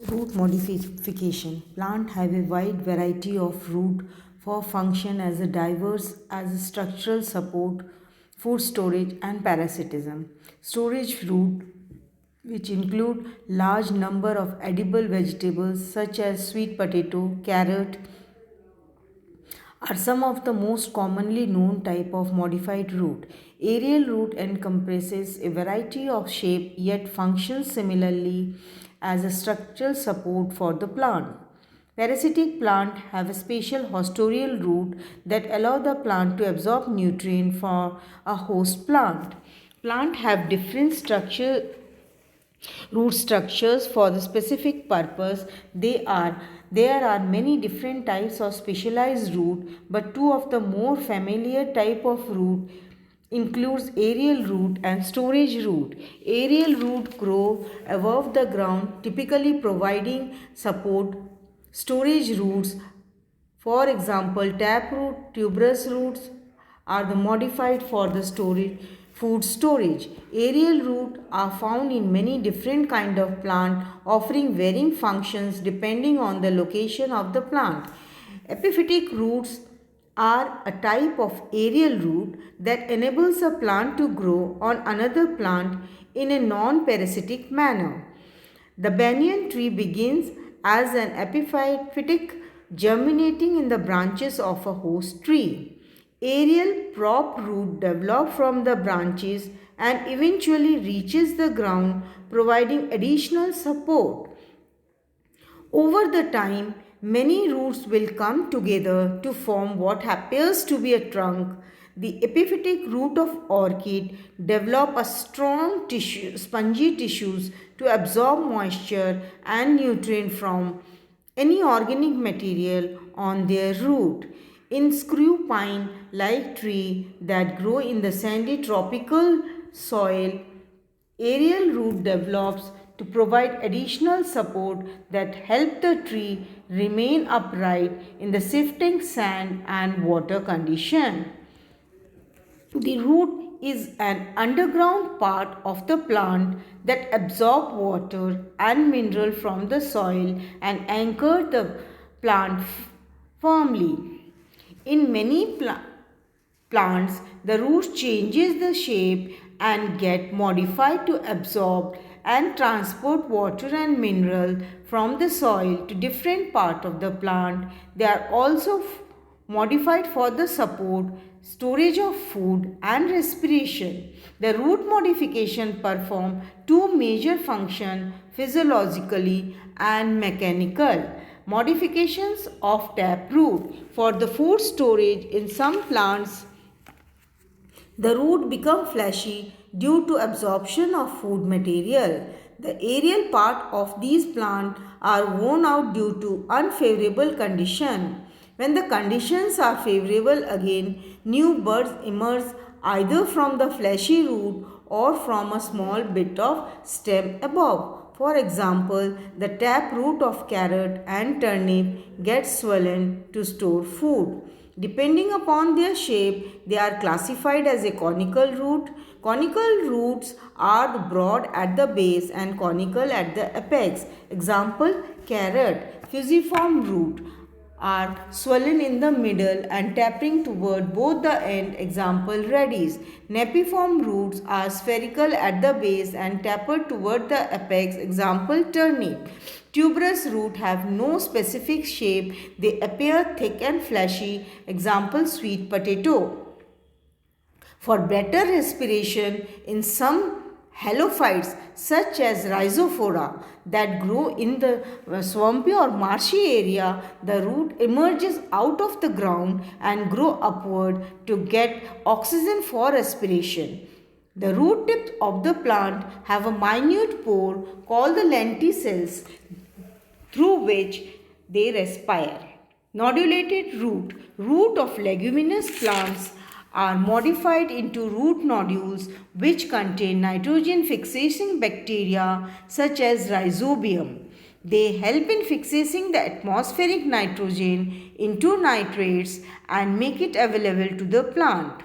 Root modification. Plant have a wide variety of root for function as a diverse as a structural support, food storage and parasitism. Storage root which include large number of edible vegetables such as sweet potato, carrot, are some of the most commonly known type of modified root. Aerial root encompasses a variety of shape yet functions similarly as a structural support for the plant. Parasitic plants have a special hostorial root that allow the plant to absorb nutrient from a host plant. Plants have different root structures for the specific purpose. There are many different types of specialized root, but two of the more familiar type of root includes aerial root and storage root. Aerial root grow above the ground, typically providing support. Storage roots, for example, taproot, tuberous roots, are the modified for the storage food storage. Aerial roots are found in many different kind of plant, offering varying functions depending on the location of the plant. Epiphytic roots are a type of aerial root that enables a plant to grow on another plant in a non-parasitic manner. The banyan tree begins as an epiphytic germinating in the branches of a host tree. Aerial prop root develop from the branches and eventually reaches the ground, providing additional support. Over the time, many roots will come together to form what appears to be a trunk. The epiphytic root of orchid develop a strong spongy tissues to absorb moisture and nutrient from any organic material on their root. In screw pine like tree that grow in the sandy tropical soil, aerial root develops to provide additional support that help the tree remain upright in the shifting sand and water condition. The root is an underground part of the plant that absorb water and mineral from the soil and anchor the plant firmly. In many plants, the root changes the shape and get modified to absorb and transport water and mineral from the soil to different part of the plant. They are also modified for the support, storage of food and respiration. The root modification perform two major functions physiologically and mechanical. Modifications of taproot for the food storage in some plants the root become fleshy due to absorption of food material. The aerial part of these plants are worn out due to unfavorable condition. When the conditions are favorable again, new buds emerge either from the fleshy root or from a small bit of stem above. For example, the tap root of carrot and turnip gets swollen to store food. Depending upon their shape, they are classified as a conical root. Conical roots are broad at the base and conical at the apex. Example, carrot. Fusiform root are swollen in the middle and tapering toward both the end. Example, radish. Napiform roots are spherical at the base and tapered toward the apex. Example, turnip. Tuberous roots have no specific shape. They appear thick and fleshy. Example, sweet potato. For better respiration, in some halophytes such as rhizophora that grow in the swampy or marshy area, the root emerges out of the ground and grow upward to get oxygen for respiration. The root tips of the plant have a minute pore called the lenticels through which they respire. Nodulated root of leguminous plants are modified into root nodules which contain nitrogen fixating bacteria such as rhizobium. They help in fixating the atmospheric nitrogen into nitrates and make it available to the plant.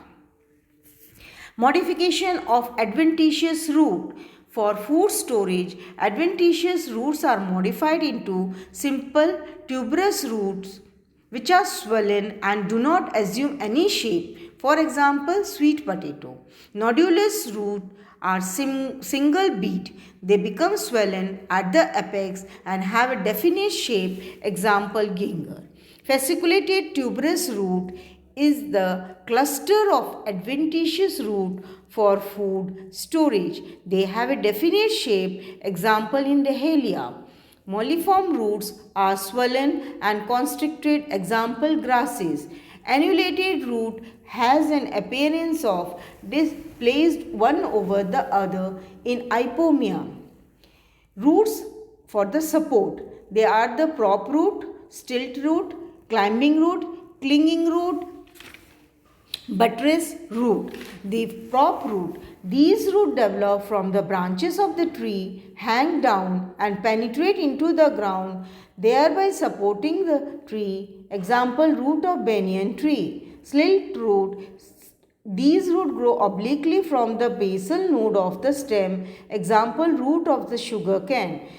Modification of adventitious root. For food storage, adventitious roots are modified into simple tuberous roots which are swollen and do not assume any shape. For example, sweet potato. Nodulous roots are single beat. They become swollen at the apex and have a definite shape. Example, ginger. Fasciculated tuberous root is the cluster of adventitious root for food storage. They have a definite shape. Example, in Dahlia. Molliform roots are swollen and constricted. Example, grasses. Annulated root has an appearance of displaced one over the other in hypomia. Roots for the support. They are the prop root, stilt root, climbing root, clinging root, buttress root. The prop root. These roots develop from the branches of the tree, hang down and penetrate into the ground, thereby supporting the tree. Example, root of banyan tree. Stilt root. These roots grow obliquely from the basal node of the stem. Example, root of the sugar cane.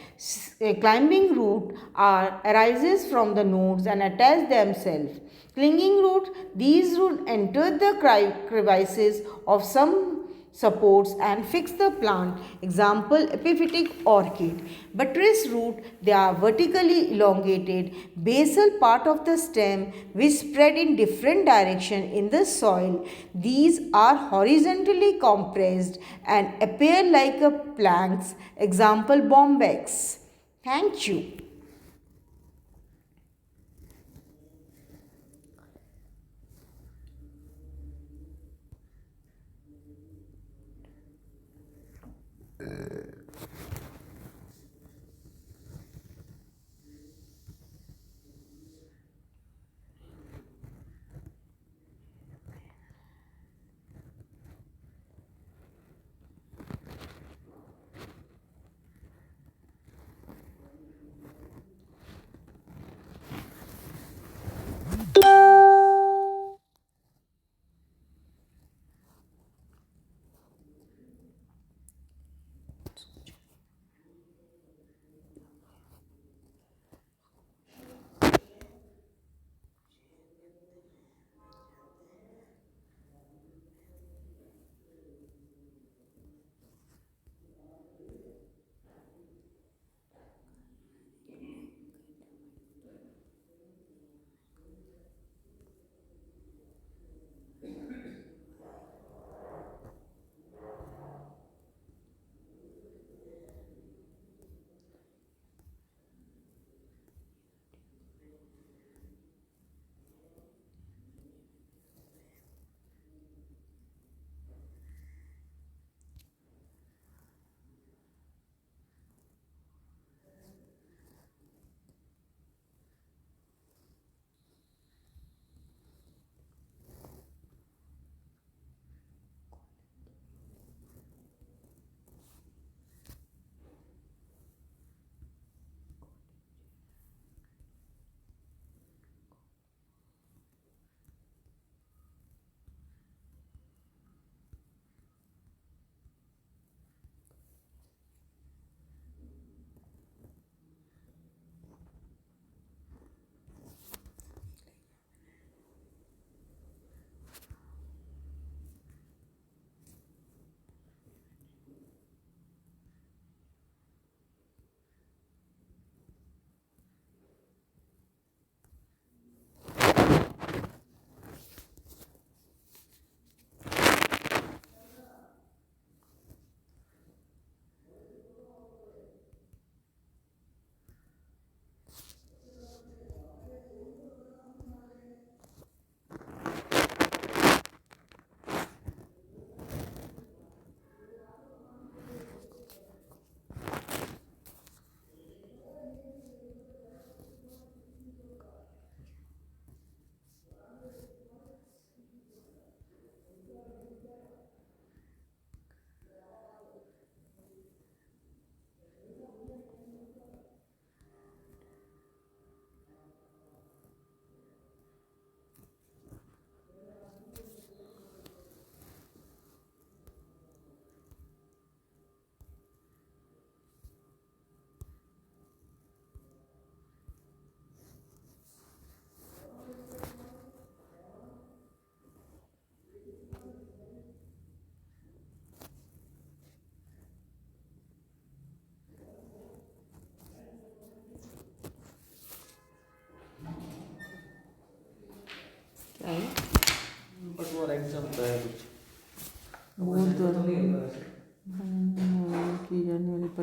Climbing root arises from the nodes and attach themselves. Clinging root, these roots enter the crevices of some supports and fix the plant. Example, epiphytic orchid. Buttress root, they are vertically elongated basal part of the stem which spread in different direction in the soil. These are horizontally compressed and appear like a planks. Example, bombex. Thank you.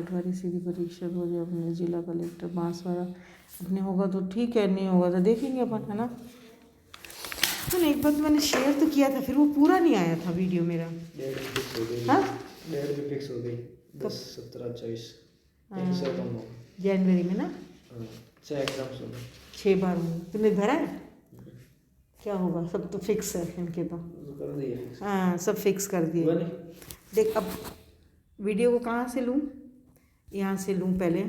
पटवारी सीधी परीक्षा हो जाए अपने जिला collector Banswara अपने होगा तो ठीक है, नहीं होगा तो देखेंगे अपन, है ना। तो एक बात मैंने शेयर तो किया था, फिर वो पूरा नहीं आया था वीडियो मेरा। डेट भी फिक्स हो गई। हाँ, डेट भी फिक्स हो गई 10, 17, 24 जनवरी में ना। 6 एग्जाम्स हो गए, 6 बार में तुमने भरा है, क्या होगा, सब तो फिक्स है इनके तो। कर दिए फिक्स। हाँ, सब फिक्स कर दिए। देख अब वीडियो को कहाँ से लूँ, यहाँ से लूँ पहले।